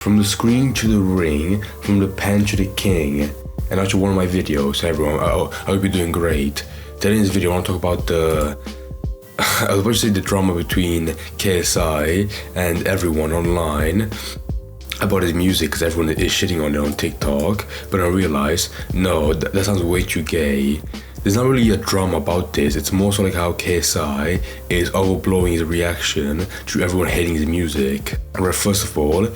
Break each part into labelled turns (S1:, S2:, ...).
S1: From the screen to the ring, from the pen to the king. And actually one of my videos, everyone, I hope you're doing great. Today in this video I want to talk about I was about to say the drama between KSI and everyone online about his music, because everyone is shitting on it on TikTok. But I realized, no, that sounds way too gay. There's not really a drama about this. It's more so like how KSI is overblowing his reaction to everyone hating his music. Where first of all,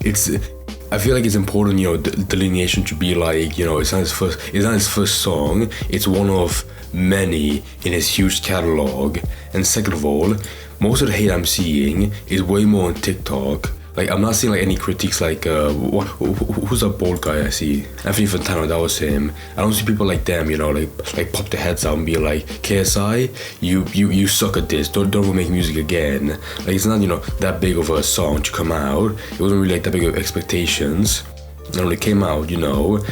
S1: I feel like it's important, the delineation to be like, it's not his first song. It's one of many in his huge catalog. And second of all, most of the hate I'm seeing is way more on TikTok. Like, I'm not seeing like any critiques like who's that bald guy I see? Anthony Fantano, that was him. I don't see people like them, like pop their heads out and be like, KSI, you suck at this. Don't ever make music again. Like, it's not that big of a song to come out. It wasn't really like that big of expectations. And when it came out, didn't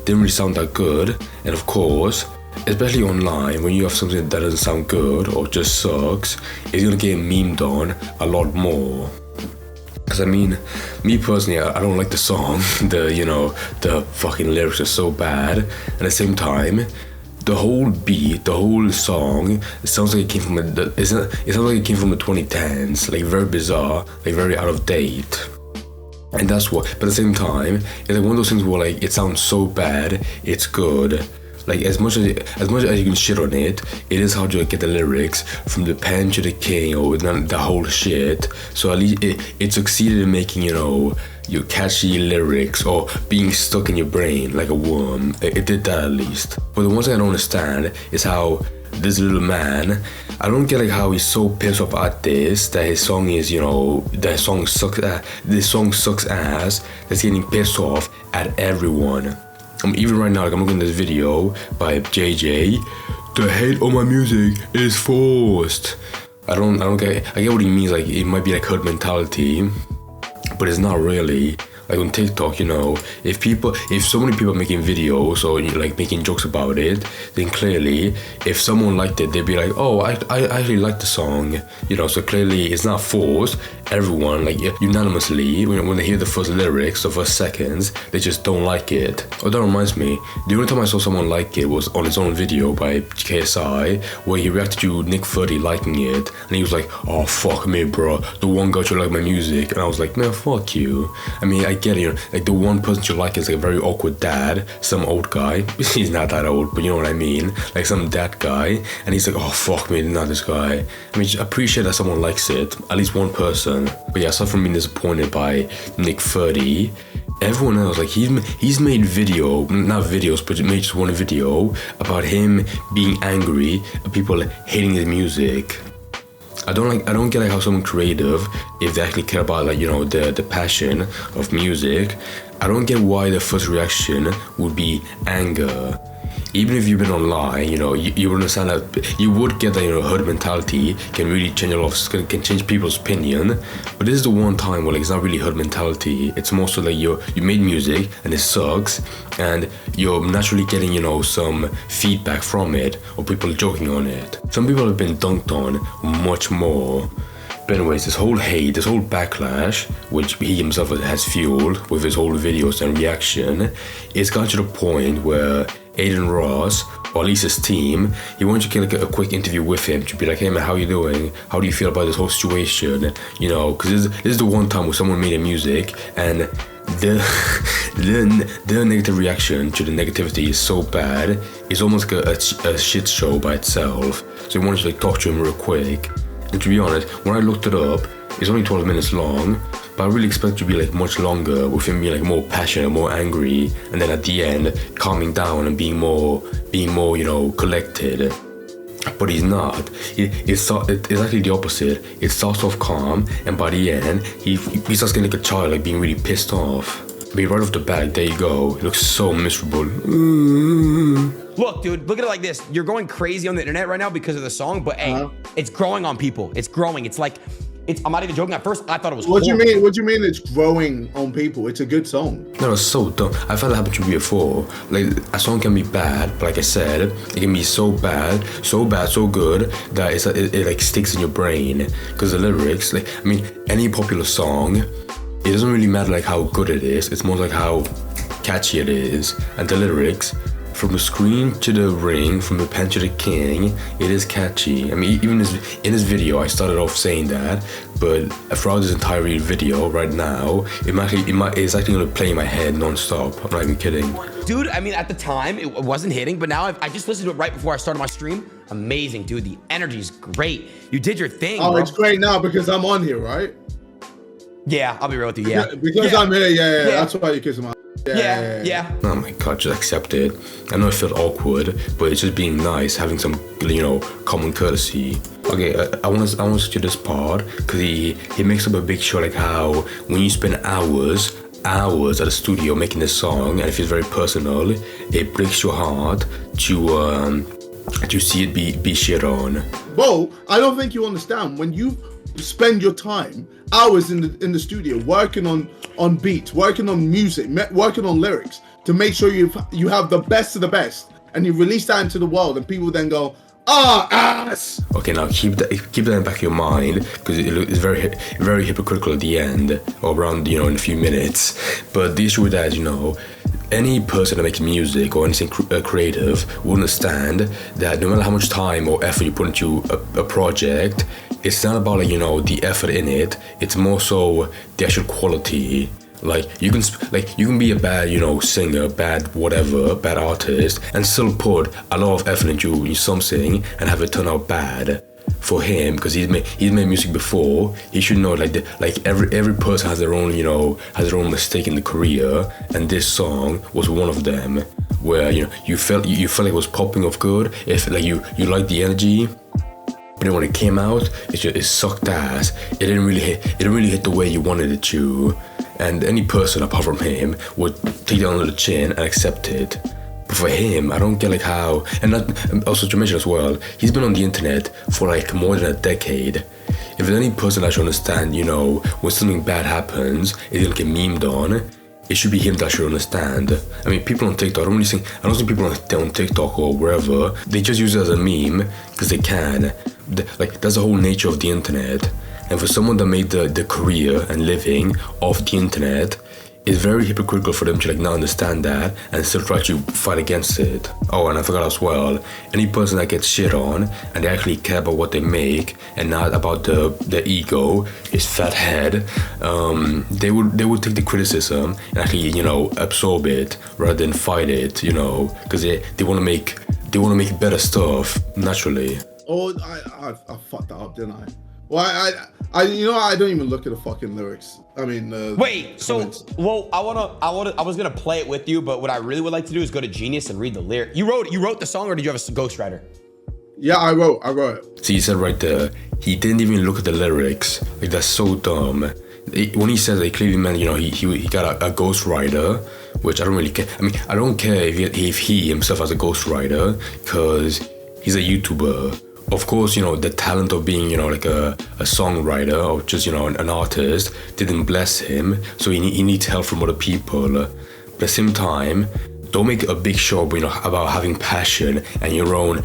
S1: really sound that good. And of course, especially online, when you have something that doesn't sound good or just sucks, it's gonna get memed on a lot more. Because me personally, I don't like the song. The fucking lyrics are so bad. At the same time, the whole beat, the whole song, it sounds like it came from it sounds like it came from the 2010s. Like, very bizarre, like very out of date. And that's what. But at the same time, it's like one of those things where like it sounds so bad, it's good. Like, as much as you can shit on it, it is hard to get the lyrics from the pen to the king or the whole shit. So at least it succeeded in making, your catchy lyrics or being stuck in your brain like a worm. It did that at least. But the one thing I don't understand is how this little man, I don't get like how he's so pissed off at this, that his song is, that this song sucks ass, that's getting pissed off at everyone. Even right now, like, I'm looking at this video by JJ. The hate on my music is forced. I get what he means. Like, it might be like herd mentality, but it's not really. Like on TikTok, if so many people are making videos or like making jokes about it, then clearly, if someone liked it, they'd be like, oh, I actually like the song, so clearly it's not forced. Everyone, like, unanimously, when they hear the first lyrics, the first seconds, they just don't like it. Oh, that reminds me, the only time I saw someone like it was on his own video by KSI, where he reacted to Nick 30 liking it, and he was like, oh, fuck me, bro, the one guy should like my music. And I was like, man, fuck you. I get it, like, the one person you like is like a very awkward dad, some old guy. He's not that old, but you know what I mean, like some dad guy, and he's like, oh, fuck me, not this guy. I appreciate that someone likes it, at least one person. But yeah, aside from being disappointed by Nick 30, everyone else, like, he's made not videos, but made just one video about him being angry at people hating his music. I don't get like how someone creative, if they actually care about like, the passion of music, I don't get why the first reaction would be anger. Even if you've been online, you would understand that you would get that, herd mentality can really change can change people's opinion. But this is the one time where like it's not really herd mentality. It's more so like you made music and it sucks, and you're naturally getting, some feedback from it or people joking on it. Some people have been dunked on much more. But anyways, this whole hate, this whole backlash, which he himself has fueled with his whole videos and reaction, it's gotten to the point where Aiden Ross, or at least his team, he wanted to get like a quick interview with him to be like, hey man, how you doing? How do you feel about this whole situation? Because this is the one time where someone made a music and the negative reaction to the negativity is so bad, it's almost like a shit show by itself. So he wanted to like talk to him real quick. And to be honest, when I looked it up, it's only 12 minutes long, but I really expect it to be like much longer, with him being like more passionate, more angry, and then at the end, calming down and being more, collected. But he's not. It's actually the opposite. It starts off calm, and by the end, he starts getting like a child, like being really pissed off. But right off the bat, there you go. It looks so miserable.
S2: Look, dude, look at it like this. You're going crazy on the internet right now because of the song, but hey, it's growing on people. It's growing. It's like, I'm not even joking. At first, I thought it was
S3: What do you mean? What do you mean it's growing on people? It's a good song.
S1: No, it's so dumb. I've had that happen to me before. Like, a song can be bad, but like I said, it can be so bad, so good that it like sticks in your brain. Because the lyrics, like, any popular song, it doesn't really matter like how good it is. It's more like how catchy it is. And the lyrics, from the screen to the ring, from the pen to the king, it is catchy. I mean, even in this video, I started off saying that, but throughout this entire video right now, it's actually gonna play in my head non-stop. I'm not even kidding.
S2: Dude, I mean, at the time, it wasn't hitting, but now I just listened to it right before I started my stream. Amazing, dude. The energy is great. You did your thing,
S3: Oh,
S2: bro.
S3: it's great now because I'm on here, right?
S2: Yeah, I'll be real with you, yeah.
S3: Because I'm here, yeah. That's why you kiss my.
S2: Yeah.
S1: Oh my god, just accept it. I know it felt awkward, but it's just being nice, having some, common courtesy. Okay, I want to do this part because he makes up a big show like how when you spend hours at the studio making this song and it feels very personal, it breaks your heart to see it be shit on.
S3: Bo, I don't think you understand when you spend your time hours in the studio working on beats, working on music, working on lyrics to make sure you have the best of the best, and you release that into the world, and people then go, ass.
S1: Okay, now keep that in the back of your mind because it's very very hypocritical at the end or around in a few minutes. But the issue with that is any person that makes music or anything creative will understand that no matter how much time or effort you put into a project, it's not about the effort in it. It's more so the actual quality. Like you can be a bad singer, bad whatever, bad artist, and still put a lot of effort into something and have it turn out bad. For him, because he's made music before, he should know like every person has their own mistake in the career, and this song was one of them. Where you felt like it was popping off good. If like you liked the energy. But then when it came out, it sucked ass. It didn't really hit the way you wanted it to. And any person apart from him would take that under the chin and accept it. But for him, I don't get like how. And also to mention as well, he's been on the internet for like more than a decade. If there's any person that should understand, when something bad happens, it's gonna get memed on. It should be him that should understand. I mean, people on TikTok, I don't think people on TikTok or wherever, they just use it as a meme because they can. That's the whole nature of the internet. And for someone that made the career and living off the internet, it's very hypocritical for them to not understand that and still try to fight against it. Oh, and I forgot as well, any person that gets shit on and they actually care about what they make and not about the ego, his fat head, they would take the criticism and actually absorb it rather than fight it, because they want to make better stuff naturally.
S3: Oh, I fucked that up, didn't I? Well, I don't even look at the fucking lyrics. I mean,
S2: wait.
S3: Comments.
S2: So, well, I was gonna play it with you, but what I really would like to do is go to Genius and read the lyric. You wrote the song, or did you have a ghostwriter?
S3: Yeah, I wrote it.
S1: See, he said right there, he didn't even look at the lyrics. Like that's so dumb. When he says it clearly meant, he got a ghostwriter, which I don't really care. I mean, I don't care if he himself has a ghostwriter, because he's a YouTuber. Of course, the talent of being, like a songwriter or just, an artist didn't bless him. So he needs help from other people. But at the same time, don't make a big show, about having passion and your own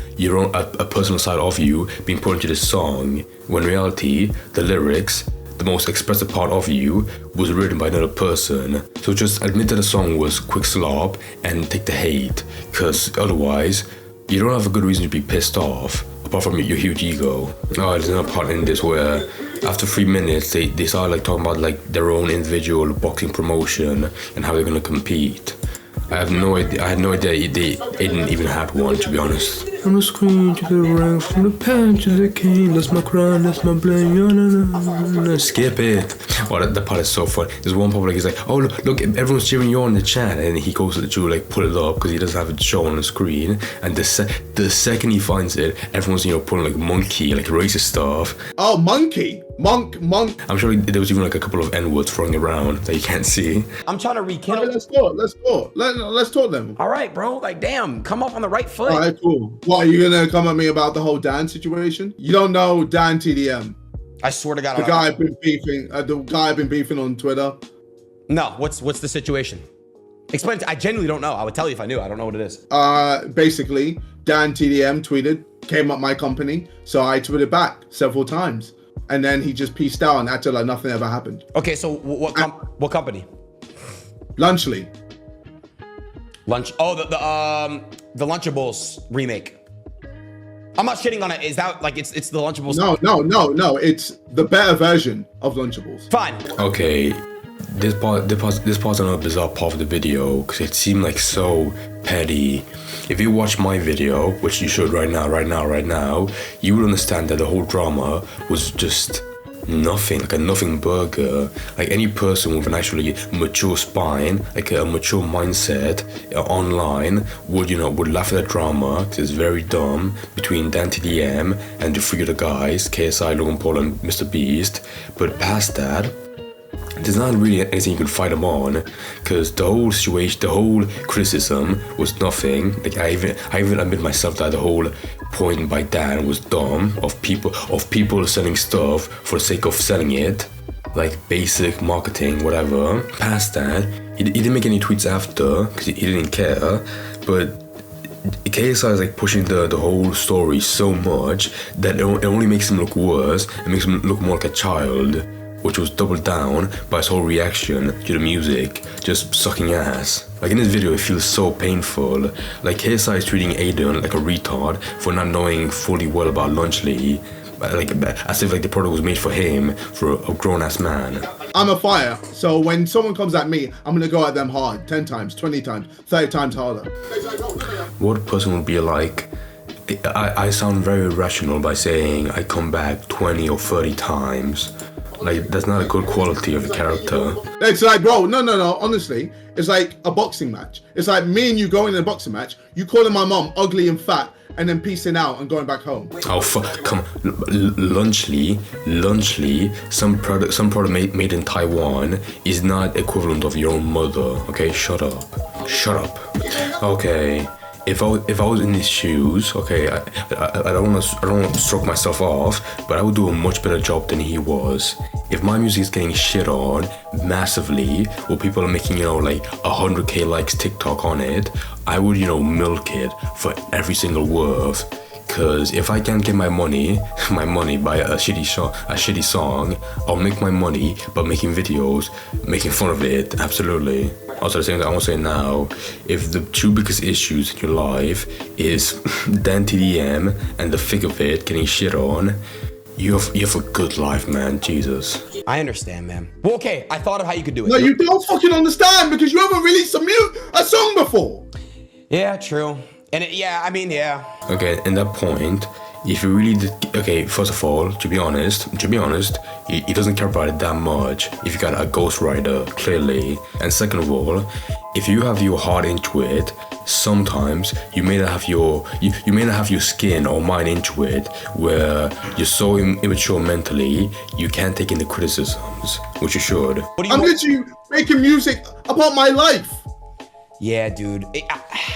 S1: a personal side of you being put into this song. When in reality, the lyrics, the most expressive part of you, was written by another person. So just admit that the song was quick slop and take the hate, because otherwise, you don't have a good reason to be pissed off. Apart from your huge ego. Oh, there's another part in this where after 3 minutes they started talking about their own individual boxing promotion and how they're gonna compete. I had no idea they didn't even have one, to be honest. From the screen to the ring, from the pen to the king, that's my crown, that's my bling, skip it. Oh, that part is so funny. There's one part he's like, oh look, everyone's cheering you on the chat, and he goes to pull it up because he doesn't have it shown on the screen, and the second he finds it, everyone's pulling monkey, racist stuff.
S3: Oh, monkey, monk.
S1: I'm sure there was even a couple of N-words throwing around that you can't see.
S2: I'm trying to rekindle.
S3: Okay, let's talk then.
S2: All right, bro. Damn, come up on the right foot.
S3: All right, cool. What, are you gonna come at me about the whole Dan situation? You don't know Dan TDM.
S2: I swear to God.
S3: The guy I've been beefing on Twitter.
S2: No, what's the situation? Explain it. I genuinely don't know. I would tell you if I knew. I don't know what it is.
S3: Basically, Dan TDM came up my company, so I tweeted back several times. and then he just pieced out and acted like nothing ever happened.
S2: Okay, so what company?
S3: Lunchly.
S2: Lunch. Oh, the Lunchables remake. I'm not shitting on it. Is that like it's the Lunchables?
S3: No. It's the better version of Lunchables.
S2: Fine.
S1: Okay, this part's another bizarre part of the video because it seemed like so petty. If you watch my video, which you should right now, you would understand that the whole drama was just nothing, like a nothing burger. Like any person with an actually mature spine, like a mature mindset online would laugh at the drama because it's very dumb between Dan TDM and the three other guys, KSI, Logan Paul and Mr. Beast. But past that, there's not really anything you can fight them on, because the whole situation, the whole criticism was nothing. Like I even admit myself that the whole point by Dan was dumb, of people selling stuff for the sake of selling it, like basic marketing, whatever. Past that, he didn't make any tweets after because he didn't care, but KSI is like pushing the whole story so much that it only makes him look worse. It makes him look more like a child, which was doubled down by his whole reaction to the music, just sucking ass. Like in this video, it feels so painful. Like KSI is treating Aiden like a retard for not knowing fully well about Lunchly, like as if like the product was made for him, for a grown-ass man.
S3: I'm a fire, so when someone comes at me, I'm gonna go at them hard, 10 times, 20 times, 30 times harder.
S1: What a person would be like. I sound very rational by saying I come back 20 or 30 times. Like, that's not a good quality of a character.
S3: It's like, bro, no, honestly, it's like a boxing match. It's like me and you going in a boxing match, you calling my mom ugly and fat, and then piecing out and going back home.
S1: Oh, fuck, come on. Lunchly, some product made in Taiwan is not equivalent of your own mother, okay? Shut up. Okay. If I was in his shoes, okay, I don't want to stroke myself off, but I would do a much better job than he was. If my music is getting shit on massively, or people are making, like 100k likes TikTok on it, I would, milk it for every single word. Cause if I can't get my money by a shitty song, I'll make my money by making videos, making fun of it. Absolutely. Also, the same thing I want to say now, if the two biggest issues in your life is Dan TDM and the thick of it getting shit on, you have a good life, man. Jesus.
S2: I understand, man. Well, okay, I thought of how you could do it.
S3: No, you don't fucking understand because you haven't released a song before.
S2: Yeah, true. And yeah.
S1: Okay, in that point, if you really did, okay, first of all, to be honest, he doesn't care about it that much if you got a ghostwriter, clearly. And second of all, if you have your heart into it, sometimes you may not have your skin or mind into it, where you're so immature mentally, you can't take in the criticisms, which you should.
S3: I'm literally making music about my life.
S2: Yeah, dude.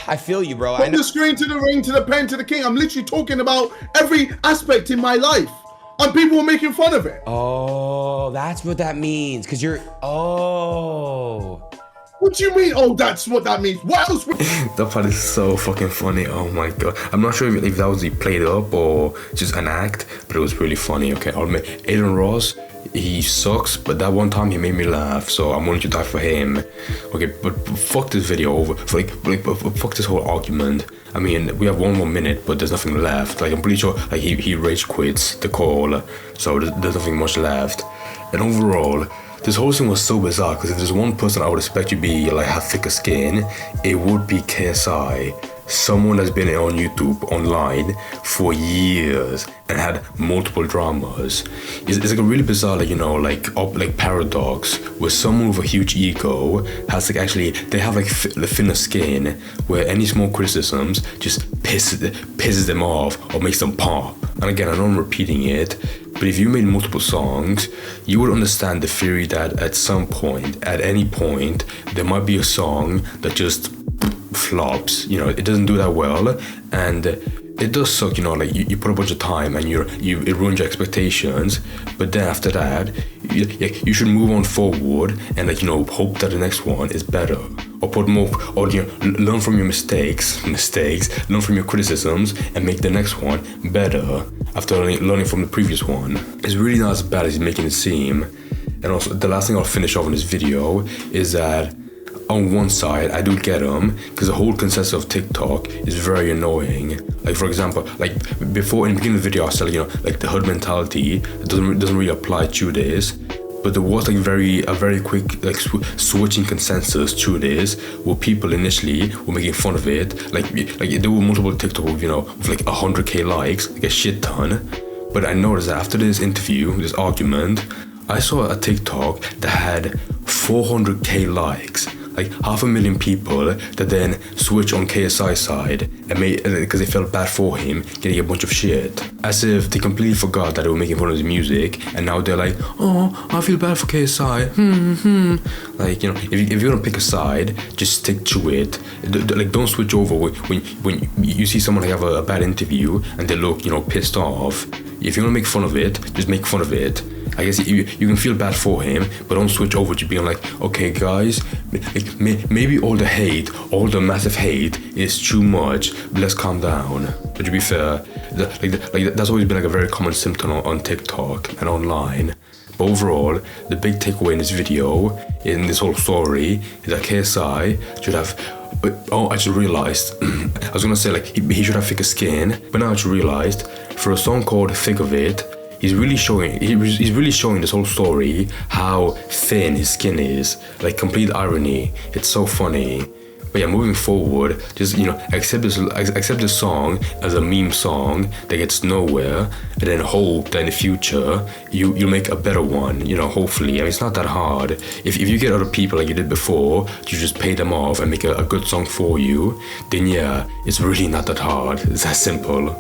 S2: I feel you, bro.
S3: From the screen to the ring to the pen to the king. I'm literally talking about every aspect in my life. And people are making fun of it.
S2: Oh, that's what that means. Because you're... Oh.
S3: What do you mean, oh, that's what that means? What else?
S1: That part is so fucking funny. Oh my god. I'm not sure if that was played up or just an act, but it was really funny. Okay, I'll admit, Aiden Ross, he sucks, but that one time he made me laugh, so I'm willing to die for him. Okay, but fuck this video over. Fuck this whole argument. I mean, we have one more minute, but there's nothing left. Like, I'm pretty sure like he rage quits the call, so there's nothing much left. And overall, this whole thing was so bizarre, because if there's one person I would expect to be like have thicker skin, it would be KSI. Someone that's been on YouTube online for years and had multiple dramas. It's like a really bizarre, like paradox where someone with a huge ego has they have the thinner skin, where any small criticisms just pisses them off or makes them pop. And again, I know I'm repeating it, but if you made multiple songs, you would understand the theory that at some point, at any point, there might be a song that just flops, it doesn't do that well, and it does suck, you put a bunch of time and it ruins your expectations, but then after that, you should move on forward and hope that the next one is better, or put more, or learn from your mistakes, learn from your criticisms and make the next one better. after learning from the previous one. It's really not as bad as he's making it seem. And also, the last thing I'll finish off in this video is that on one side, I do get him, because the whole consensus of TikTok is very annoying. Like, for example, like before in the beginning of the video, I said, you know, like the hood mentality doesn't really apply to this. But there was like a very quick like switching consensus to this, where people initially were making fun of it. Like there were multiple TikTok with, you know, with like 100k likes, like a shit ton. But I noticed that after this interview, this argument, I saw a TikTok that had 400k likes. Like 500,000 people that then switch on KSI side and made, because they felt bad for him getting a bunch of shit, as if they completely forgot that they were making fun of his music, and now they're like, oh, I feel bad for KSI. Like, you know, if you're gonna pick a side, just stick to it. Like, don't switch over when you see someone like have a bad interview and they look, you know, pissed off. If you're gonna make fun of it, just make fun of it. I guess you can feel bad for him, but don't switch over to being like, okay guys, maybe all the hate, all the massive hate is too much, but let's calm down. But to be fair, that's always been like a very common symptom on TikTok and online. But overall, the big takeaway in this video, in this whole story, is that KSI should have, oh, I just realized, I was gonna say like he should have thicker skin, but now I just realized, for a song called Think of It, he's really showing this whole story how thin his skin is. Like, complete irony. It's so funny. But yeah, moving forward, just, you know, accept this song as a meme song that gets nowhere, and then hope that in the future you'll make a better one, you know, hopefully. I mean, it's not that hard. If you get other people like you did before, you just pay them off and make a good song for you, then yeah, it's really not that hard. It's that simple.